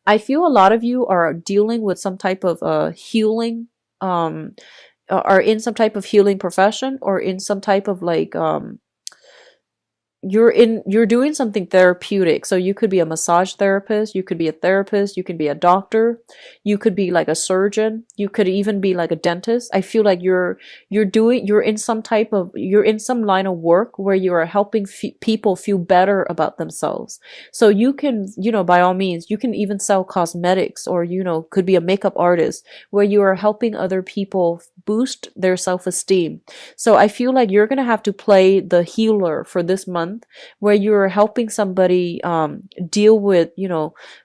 I feel a lot of you are dealing with some type of healing, um, are in some type of healing profession, or in some type of like you're doing something therapeutic. So you could be a massage therapist, you could be a therapist, you could be a doctor, you could be like a surgeon, you could even be like a dentist. I feel like you're in some type of, you're in some line of work where you are helping people feel better about themselves. So you can, by all means, you can even sell cosmetics, or could be a makeup artist where you are helping other people boost their self-esteem. So I feel like you're going to have to play the healer for this month, where you're helping somebody deal with,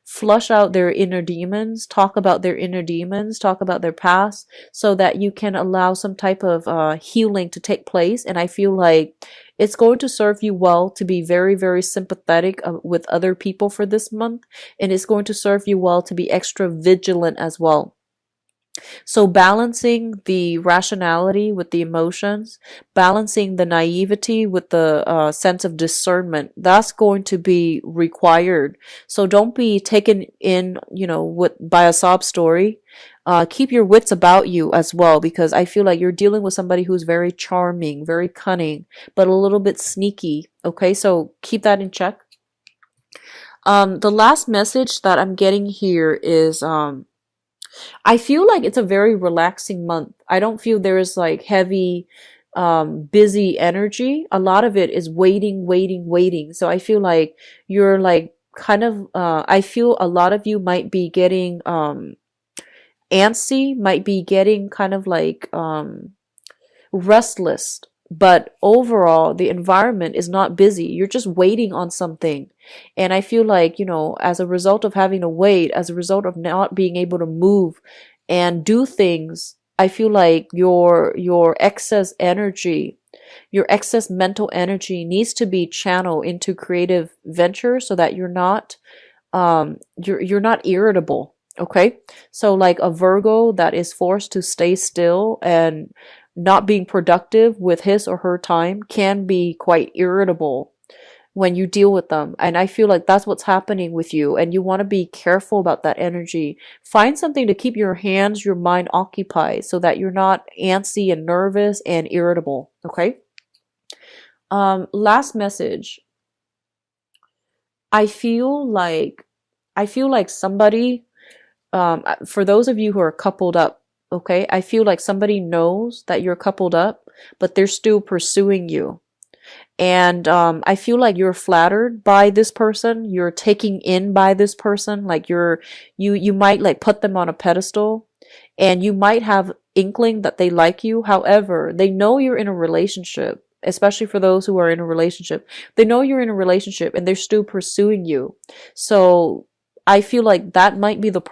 flush out their inner demons, talk about their inner demons, talk about their past, so that you can allow some type of healing to take place. And I feel like it's going to serve you well to be very, very sympathetic with other people for this month. And it's going to serve you well to be extra vigilant as well. So balancing the rationality with the emotions, balancing the naivety with the sense of discernment, that's going to be required. So don't be taken in, by a sob story. Keep your wits about you as well, because I feel like you're dealing with somebody who's very charming, very cunning, but a little bit sneaky. Okay, so keep that in check. The last message that I'm getting here is I feel like it's a very relaxing month. I don't feel there is like heavy, busy energy. A lot of it is waiting, waiting, waiting. So I feel like you're like kind of, I feel a lot of you might be getting, antsy, might be getting kind of like, restless. But overall, the environment is not busy. You're just waiting on something. And I feel like, as a result of having to wait, as a result of not being able to move and do things, I feel like your excess energy, your excess mental energy needs to be channeled into creative ventures, so that you're not irritable. Okay? So like a Virgo that is forced to stay still and not being productive with his or her time can be quite irritable when you deal with them. And I feel like that's what's happening with you. And you want to be careful about that energy. Find something to keep your hands, your mind occupied, so that you're not antsy and nervous and irritable. Okay? Last message. I feel like somebody, for those of you who are coupled up, okay, I feel like somebody knows that you're coupled up, but they're still pursuing you. And I feel like you're flattered by this person, you're taken in by this person, like you might like put them on a pedestal, and you might have inkling that they like you. However, they know you're in a relationship, especially for those who are in a relationship. They know you're in a relationship and they're still pursuing you. So I feel like that might be the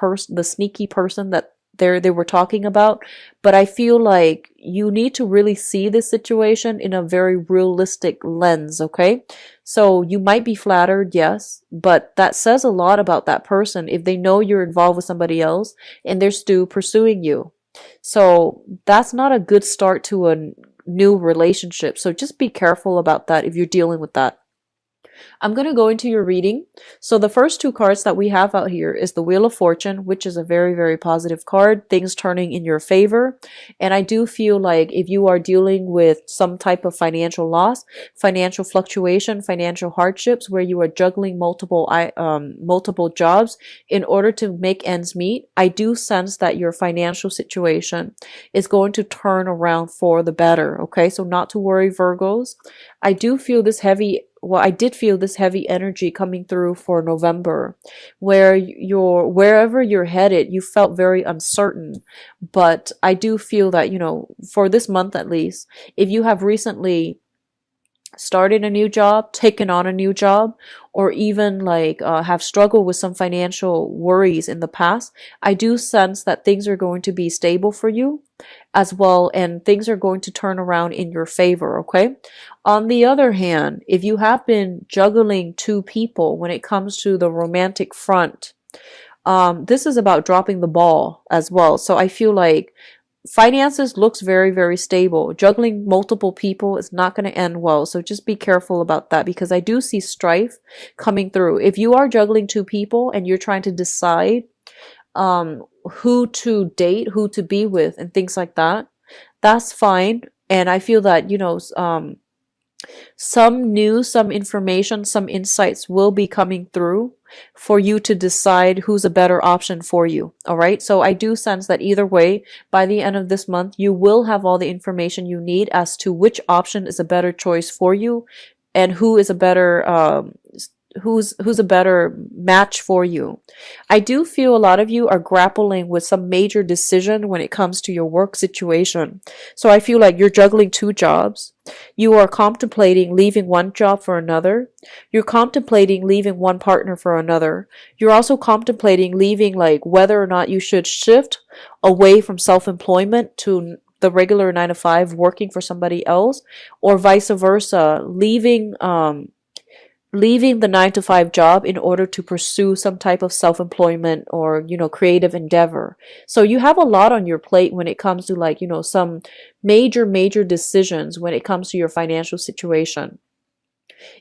sneaky person that they were talking about. But I feel like you need to really see this situation in a very realistic lens. Okay, so you might be flattered, yes, but that says a lot about that person if they know you're involved with somebody else and they're still pursuing you. So that's not a good start to a new relationship. So just be careful about that if you're dealing with that. I'm going to go into your reading. So the first two cards that we have out here is the Wheel of Fortune, which is a very, very positive card, things turning in your favor. And I do feel like if you are dealing with some type of financial loss, financial fluctuation, financial hardships, where you are juggling multiple jobs in order to make ends meet, I do sense that your financial situation is going to turn around for the better. Okay, so not to worry, Virgos. I do feel this heavy, well, I did feel this heavy energy coming through for November, where wherever you're headed, you felt very uncertain. But I do feel that, for this month at least, if you have recently started a new job, taken on a new job, or even like have struggled with some financial worries in the past, I do sense that things are going to be stable for you as well, and things are going to turn around in your favor. Okay. On the other hand, if you have been juggling two people when it comes to the romantic front, this is about dropping the ball as well. So I feel like finances looks very, very stable. Juggling multiple people is not going to end well. So just be careful about that, because I do see strife coming through. If you are juggling two people and you're trying to decide who to date, who to be with, and things like that, that's fine. And I feel that, some news, some information, some insights will be coming through for you to decide who's a better option for you. All right. So I do sense that either way, by the end of this month, you will have all the information you need as to which option is a better choice for you and who is a better, who's a better match for you. I do feel a lot of you are grappling with some major decision when it comes to your work situation. So I feel like you're juggling two jobs. You are contemplating leaving one job for another. You're contemplating leaving one partner for another. You're also contemplating leaving, like, whether or not you should shift away from self-employment to the regular 9 to 5, working for somebody else, or vice versa, leaving the 9 to 5 job in order to pursue some type of self-employment or, creative endeavor. So you have a lot on your plate when it comes to, like, some major decisions when it comes to your financial situation.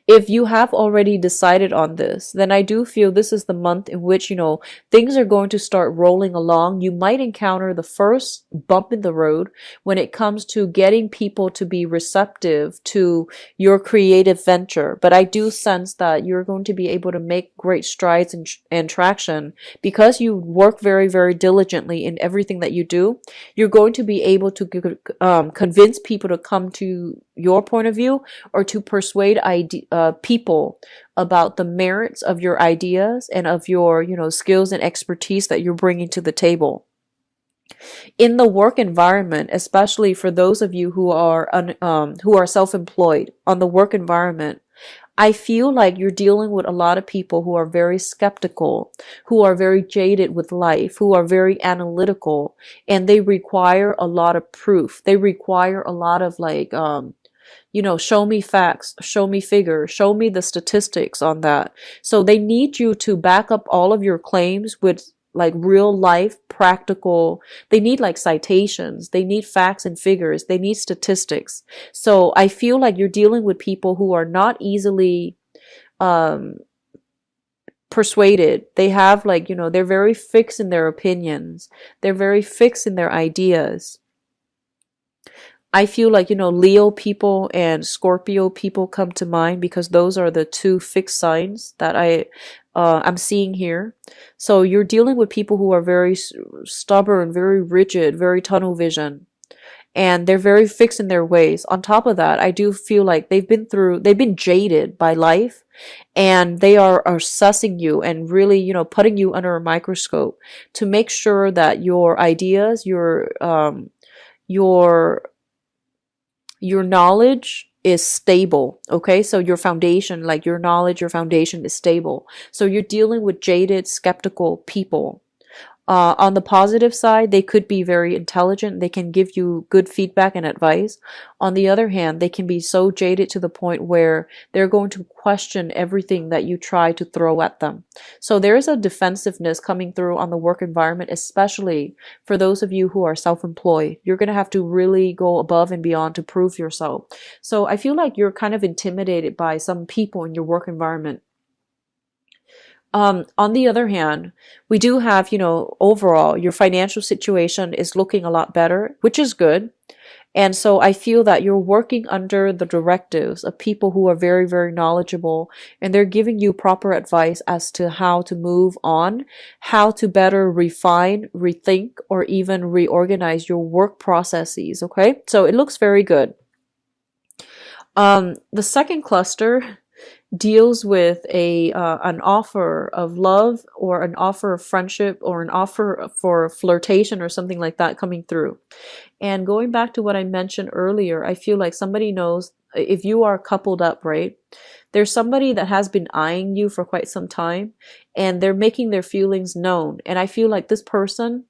If you have already decided on this, then I do feel this is the month in which, things are going to start rolling along. You might encounter the first bump in the road when it comes to getting people to be receptive to your creative venture. But I do sense that you're going to be able to make great strides and traction because you work very, very diligently in everything that you do. You're going to be able to convince people to come to your point of view, or to persuade people about the merits of your ideas and of your, skills and expertise that you're bringing to the table. In the work environment, especially for those of you who are self-employed, on the work environment, I feel like you're dealing with a lot of people who are very skeptical, who are very jaded with life, who are very analytical, and they require a lot of proof. They require a lot of, like, show me facts, show me figures, show me the statistics on that. So they need you to back up all of your claims with, like, real life practical. They need, like, citations, they need facts and figures, they need statistics. So I feel like you're dealing with people who are not easily persuaded. They have, like, they're very fixed in their opinions, they're very fixed in their ideas. I feel like, Leo people and Scorpio people come to mind because those are the two fixed signs that I'm seeing here. So you're dealing with people who are very stubborn, very rigid, very tunnel vision, and they're very fixed in their ways. On top of that, I do feel like they've been jaded by life, and they are assessing you and really, putting you under a microscope to make sure that your ideas, your knowledge is stable. Okay. So your foundation, like your knowledge, your foundation is stable. So you're dealing with jaded, skeptical people. On the positive side, they could be very intelligent. They can give you good feedback and advice. On the other hand, they can be so jaded to the point where they're going to question everything that you try to throw at them. So there is a defensiveness coming through on the work environment, especially for those of you who are self-employed. You're going to have to really go above and beyond to prove yourself. So I feel like you're kind of intimidated by some people in your work environment. On the other hand, we do have, overall, your financial situation is looking a lot better, which is good. And so I feel that you're working under the directives of people who are very, very knowledgeable, and they're giving you proper advice as to how to move on, how to better refine, rethink, or even reorganize your work processes. Okay. So it looks very good. The second cluster deals with an offer of love, or an offer of friendship, or an offer for flirtation or something like that coming through. And going back to what I mentioned earlier, I feel like somebody knows if you are coupled up, right? There's somebody that has been eyeing you for quite some time, and they're making their feelings known. And I feel like this person,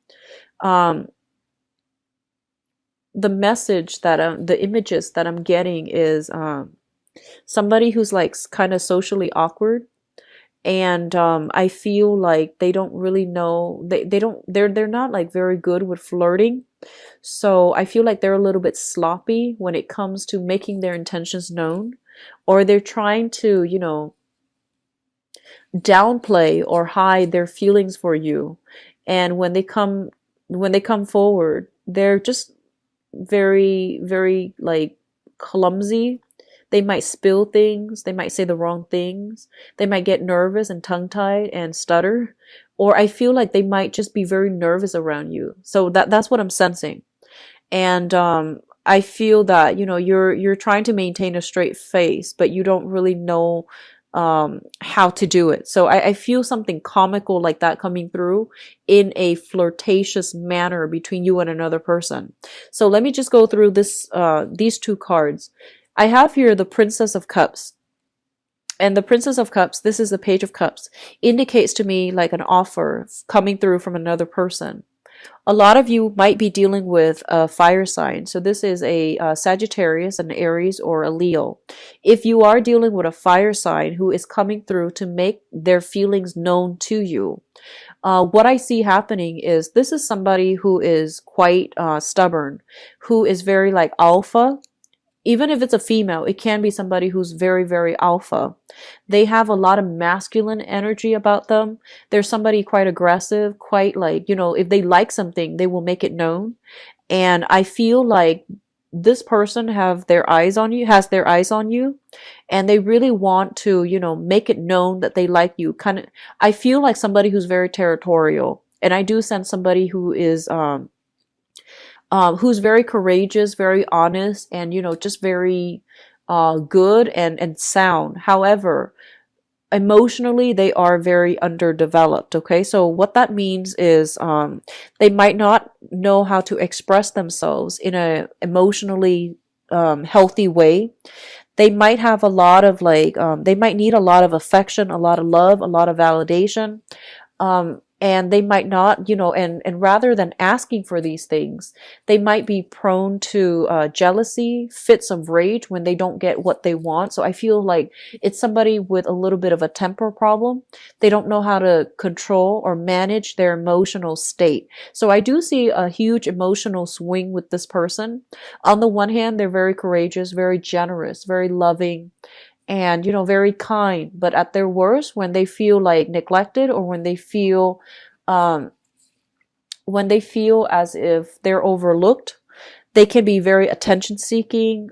the message that the images that I'm getting is somebody who's, like, kind of socially awkward, And I feel like they don't really know, they're not like very good with flirting. So I feel like they're a little bit sloppy when it comes to making their intentions known, or they're trying to, downplay or hide their feelings for you. And when they come forward, they're just very, very like clumsy. They might spill things, they might say the wrong things, they might get nervous and tongue-tied and stutter, or I feel like they might just be very nervous around you. So that's what I'm sensing. And I feel that, you're trying to maintain a straight face, but you don't really know how to do it. So I feel something comical like that coming through in a flirtatious manner between you and another person. So let me just go through these two cards. I have here the Princess of Cups. And the Princess of Cups, this is the Page of Cups, indicates to me like an offer coming through from another person. A lot of you might be dealing with a fire sign. So this is a Sagittarius, an Aries, or a Leo. If you are dealing with a fire sign who is coming through to make their feelings known to you, what I see happening is this is somebody who is quite stubborn, who is very like alpha. Even if it's a female, it can be somebody who's very, very alpha. They have a lot of masculine energy about them. They're somebody quite aggressive, quite like, if they like something, they will make it known. And I feel like this person has their eyes on you, and they really want to, make it known that they like you. I feel like somebody who's very territorial. And I do sense somebody who's very courageous, very honest, and just very good and sound. However, emotionally they are very underdeveloped. Okay, so what that means is they might not know how to express themselves in a emotionally healthy way. They might have a lot of they might need a lot of affection, a lot of love, a lot of validation. And they might not, and rather than asking for these things, they might be prone to jealousy, fits of rage when they don't get what they want. So I feel like it's somebody with a little bit of a temper problem. They don't know how to control or manage their emotional state. So I do see a huge emotional swing with this person. On the one hand, they're very courageous, very generous, very loving, and very kind. But at their worst, when they feel like neglected, or um when they feel as if they're overlooked, they can be very attention seeking.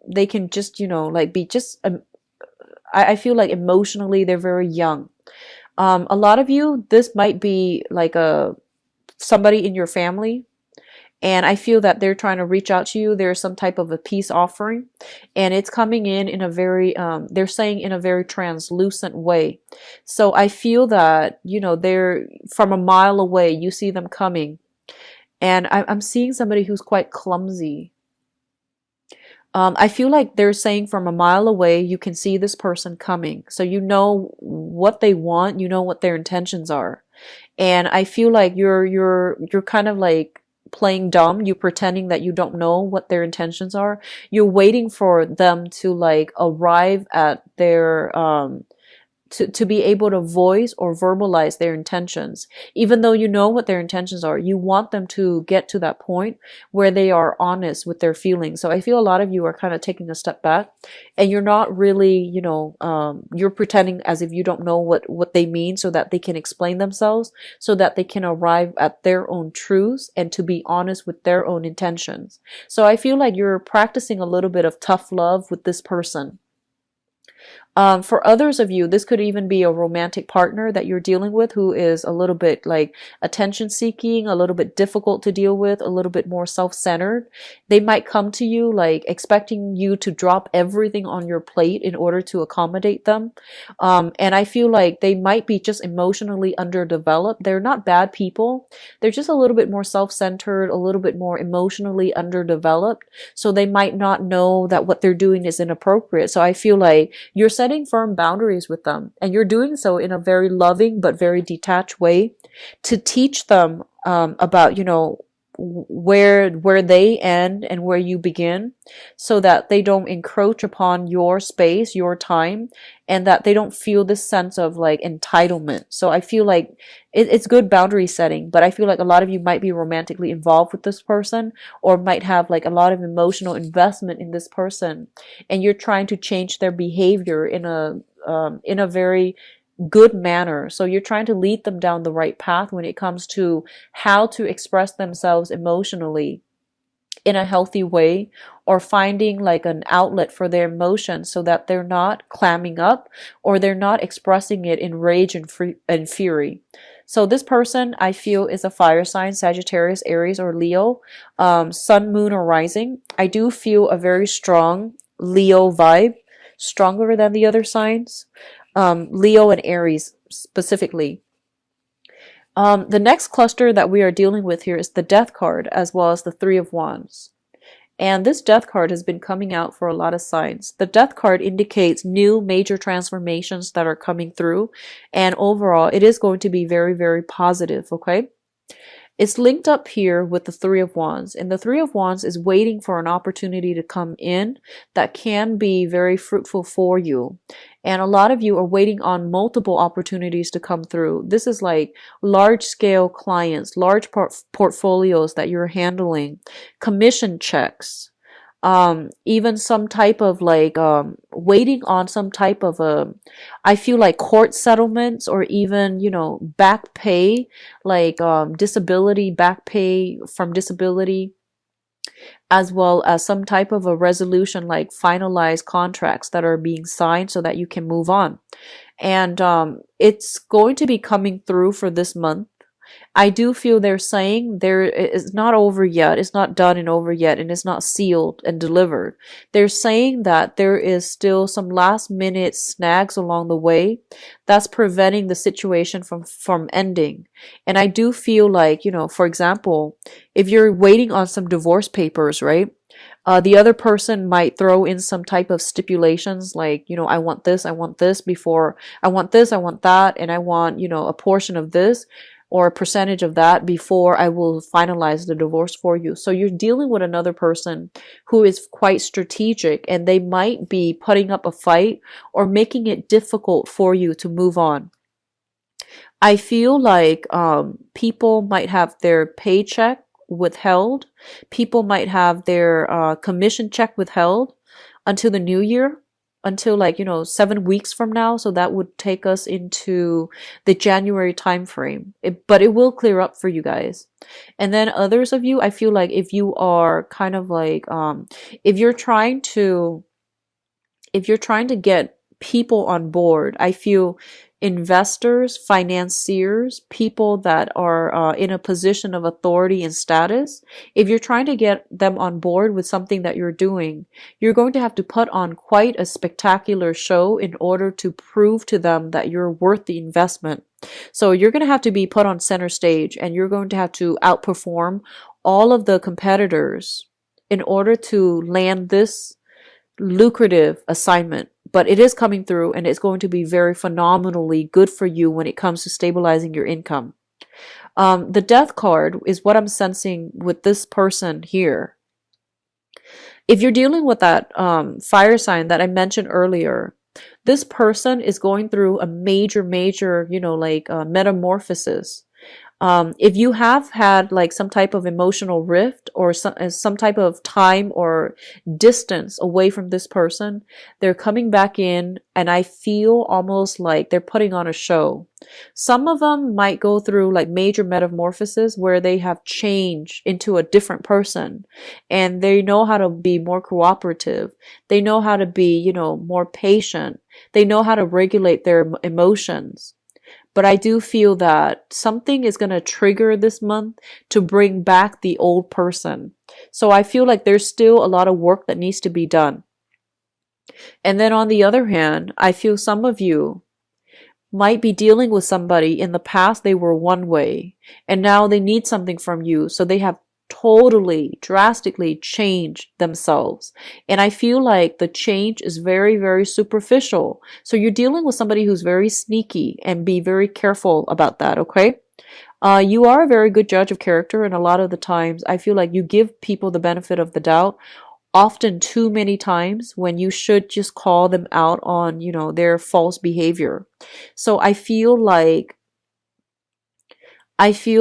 They can just be just I feel like emotionally they're very young. A lot of you, this might be like a somebody in your family, and I feel that they're trying to reach out to you. There's some type of a peace offering, and it's coming in a very, they're saying in a very translucent way. So I feel that, they're from a mile away, you see them coming. And I'm seeing somebody who's quite clumsy. I feel like they're saying from a mile away, you can see this person coming. So you know what they want, you know what their intentions are. And I feel like you're kind of like playing dumb. You pretending that you don't know what their intentions are. You're waiting for them to like arrive at their to be able to voice or verbalize their intentions. Even though you know what their intentions are, you want them to get to that point where they are honest with their feelings. So I feel a lot of you are kind of taking a step back, and you're not really, you're pretending as if you don't know what they mean, so that they can explain themselves, so that they can arrive at their own truths and to be honest with their own intentions. So I feel like you're practicing a little bit of tough love with this person. For others of you, this could even be a romantic partner that you're dealing with who is a little bit like attention seeking, a little bit difficult to deal with, a little bit more self-centered. They might come to you like expecting you to drop everything on your plate in order to accommodate them. And I feel like they might be just emotionally underdeveloped. They're not bad people. They're just a little bit more self-centered, a little bit more emotionally underdeveloped. So they might not know that what they're doing is inappropriate. So I feel like you're setting firm boundaries with them, and you're doing so in a very loving but very detached way to teach them about, where they end and where you begin, so that they don't encroach upon your space, your time, and that they don't feel this sense of like entitlement. So I feel like it's good boundary setting, but I feel like a lot of you might be romantically involved with this person, or might have like a lot of emotional investment in this person, and you're trying to change their behavior in a very good manner. So you're trying to lead them down the right path when it comes to how to express themselves emotionally in a healthy way, or finding like an outlet for their emotions so that they're not clamming up, or they're not expressing it in rage and fury. So this person I feel is a fire sign, Sagittarius, Aries, or Leo, sun, moon, or rising. I do feel a very strong Leo vibe, stronger than the other signs. Leo and Aries specifically. The next cluster that we are dealing with here is the Death card, as well as the Three of Wands. And this Death card has been coming out for a lot of signs. The Death card indicates new major transformations that are coming through. And overall, it is going to be very, very positive, okay? It's linked up here with the Three of Wands, and the Three of Wands is waiting for an opportunity to come in that can be very fruitful for you. And a lot of you are waiting on multiple opportunities to come through. This is like large scale clients, large portfolios that you're handling, commission checks, even some type of like waiting on some type of I feel like court settlements, or even, you know, back pay, like disability, back pay from disability, as well as some type of a resolution, like finalized contracts that are being signed so that you can move on. And it's going to be coming through for this month. I do feel they're saying there is not over yet, it's not done and over yet, and it's not sealed and delivered. They're saying that there is still some last minute snags along the way that's preventing the situation from ending. And I do feel like, you know, for example, if you're waiting on some divorce papers, right? The other person might throw in some type of stipulations like, you know, I want this before, I want this, I want that, and I want, you know, a portion of this or a percentage of that before I will finalize the divorce for you. So you're dealing with another person who is quite strategic, and they might be putting up a fight or making it difficult for you to move on. I feel like people might have their paycheck withheld. People might have their commission check withheld until the new year, until like, you know, 7 weeks from now. So that would take us into the January time frame. But it will clear up for you guys. And then others of you, I feel like if you are kind of like if you're trying to get people on board, I feel investors, financiers, people that are in a position of authority and status, if you're trying to get them on board with something that you're doing, you're going to have to put on quite a spectacular show in order to prove to them that you're worth the investment. So you're going to have to be put on center stage, and you're going to have to outperform all of the competitors in order to land this lucrative assignment. But it is coming through, and it's going to be very phenomenally good for you when it comes to stabilizing your income. The Death card is what I'm sensing with this person here. If you're dealing with that fire sign that I mentioned earlier, this person is going through a major, you know, like metamorphosis. If you have had like some type of emotional rift, or some type of time or distance away from this person, they're coming back in, and I feel almost like they're putting on a show. Some of them might go through like major metamorphosis where they have changed into a different person, and they know how to be more cooperative. They know how to be, you know, more patient. They know how to regulate their emotions. But I do feel that something is going to trigger this month to bring back the old person. So I feel like there's still a lot of work that needs to be done. And then on the other hand, I feel some of you might be dealing with somebody in the past. They were one way, and now they need something from you. So they have totally drastically change themselves, and I feel like the change is very superficial. So you're dealing with somebody who's very sneaky, and be very careful about that, okay? You are a very good judge of character, and a lot of the times I feel like you give people the benefit of the doubt, often too many times, when you should just call them out on, their false behavior. So I feel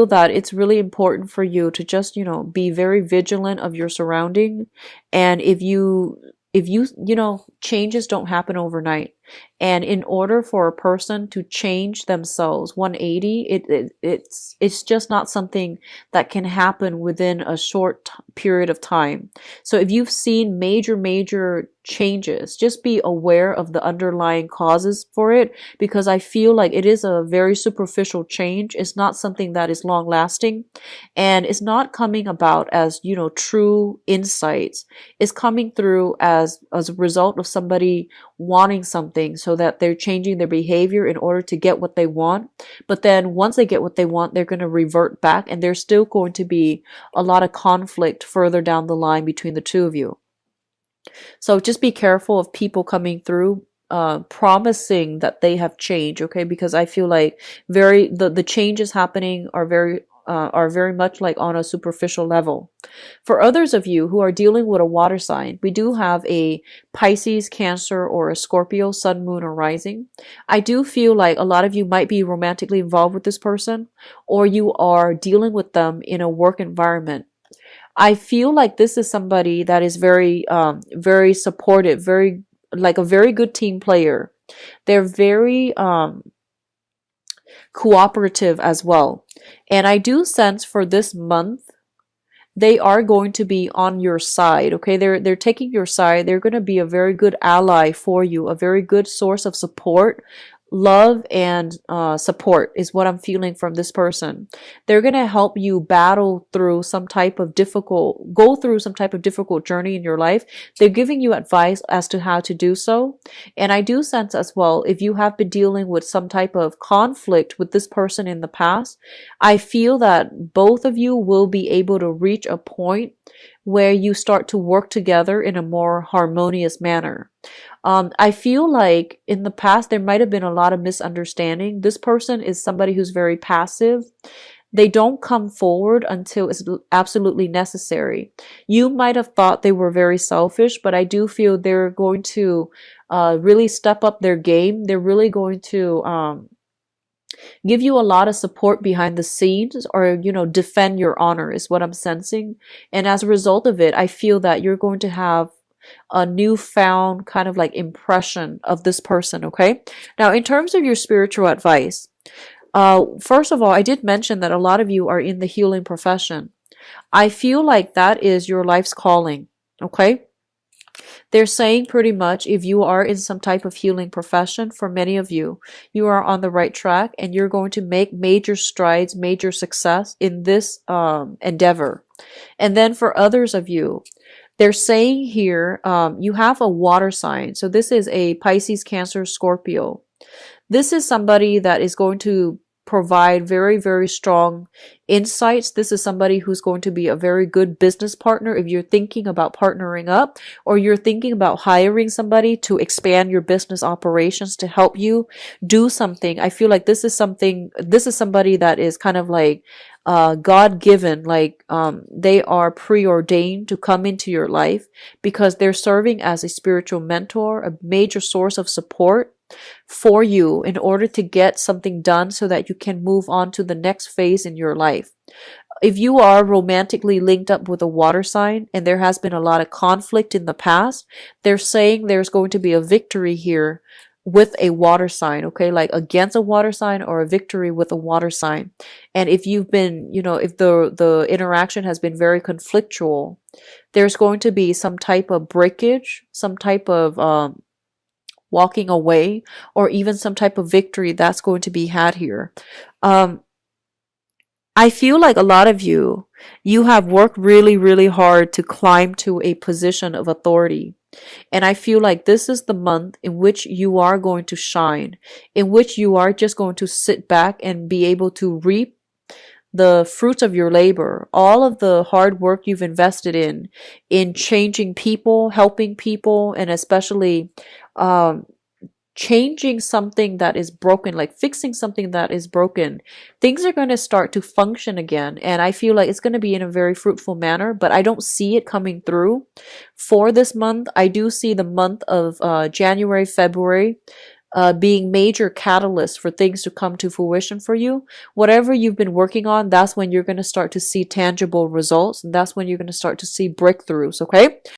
that it's really important for you to just, be very vigilant of your surrounding. And if changes don't happen overnight. And in order for a person to change themselves 180, it's just not something that can happen within a short period of time. So if you've seen major changes, just be aware of the underlying causes for it, because I feel like it is a very superficial change. It's not something that is long lasting, and it's not coming about as, true insights. It's coming through as a result of somebody wanting something, so that they're changing their behavior in order to get what they want. But then once they get what they want, they're going to revert back, and there's still going to be a lot of conflict further down the line between the two of you. So just be careful of people coming through promising that they have changed, okay? Because I feel like the changes happening are very much like on a superficial level. For others of you who are dealing with a water sign, we do have a Pisces, Cancer, or a Scorpio sun, moon, or rising. I do feel like a lot of you might be romantically involved with this person, or you are dealing with them in a work environment. I feel like this is somebody that is very supportive, very like a very good team player. They're very cooperative as well. And I do sense for this month, they are going to be on your side, okay? They're taking your side. They're going to be a very good ally for you, a very good source of support. Love and support is what I'm feeling from this person. They're going to help you go through some type of difficult journey in your life. They're giving you advice as to how to do so. And I do sense as well, if you have been dealing with some type of conflict with this person in the past, I feel that both of you will be able to reach a point where you start to work together in a more harmonious manner. I feel like in the past there might have been a lot of misunderstanding. This person is somebody who's very passive. They don't come forward until it's absolutely necessary. You might have thought they were very selfish, but I do feel they're going to really step up their game. They're really going to give you a lot of support behind the scenes, or defend your honor is what I'm sensing. And as a result of it, I feel that you're going to have a newfound kind of like impression of this person. Okay, now in terms of your spiritual advice, first of all, I did mention that a lot of you are in the healing profession. I feel like that is your life's calling. Okay, they're saying pretty much if you are in some type of healing profession, for many of you, you are on the right track and you're going to make major strides, major success in this endeavor. And then for others of you, they're saying here, you have a water sign. So this is a Pisces, Cancer, Scorpio. This is somebody that is going to provide very strong insights. This is somebody who's going to be a very good business partner if you're thinking about partnering up, or you're thinking about hiring somebody to expand your business operations to help you do something. I feel like this is somebody that is kind of like God-given, like they are preordained to come into your life because they're serving as a spiritual mentor, a major source of support for you in order to get something done so that you can move on to the next phase in your life. If you are romantically linked up with a water sign and there has been a lot of conflict in the past, they're saying there's going to be a victory here with a water sign, okay? Like against a water sign, or a victory with a water sign. And if you've been, if the interaction has been very conflictual, there's going to be some type of breakage, some type of walking away, or even some type of victory that's going to be had here. I feel like a lot of you have worked really hard to climb to a position of authority. And I feel like this is the month in which you are going to shine, in which you are just going to sit back and be able to reap the fruits of your labor, all of the hard work you've invested in changing people, helping people, and especially changing something that is broken, like fixing something that is broken. Things are going to start to function again. And I feel like it's going to be in a very fruitful manner, but I don't see it coming through for this month. I do see the month of January, February being major catalysts for things to come to fruition for you. Whatever you've been working on, that's when you're going to start to see tangible results. And that's when you're going to start to see breakthroughs. Okay.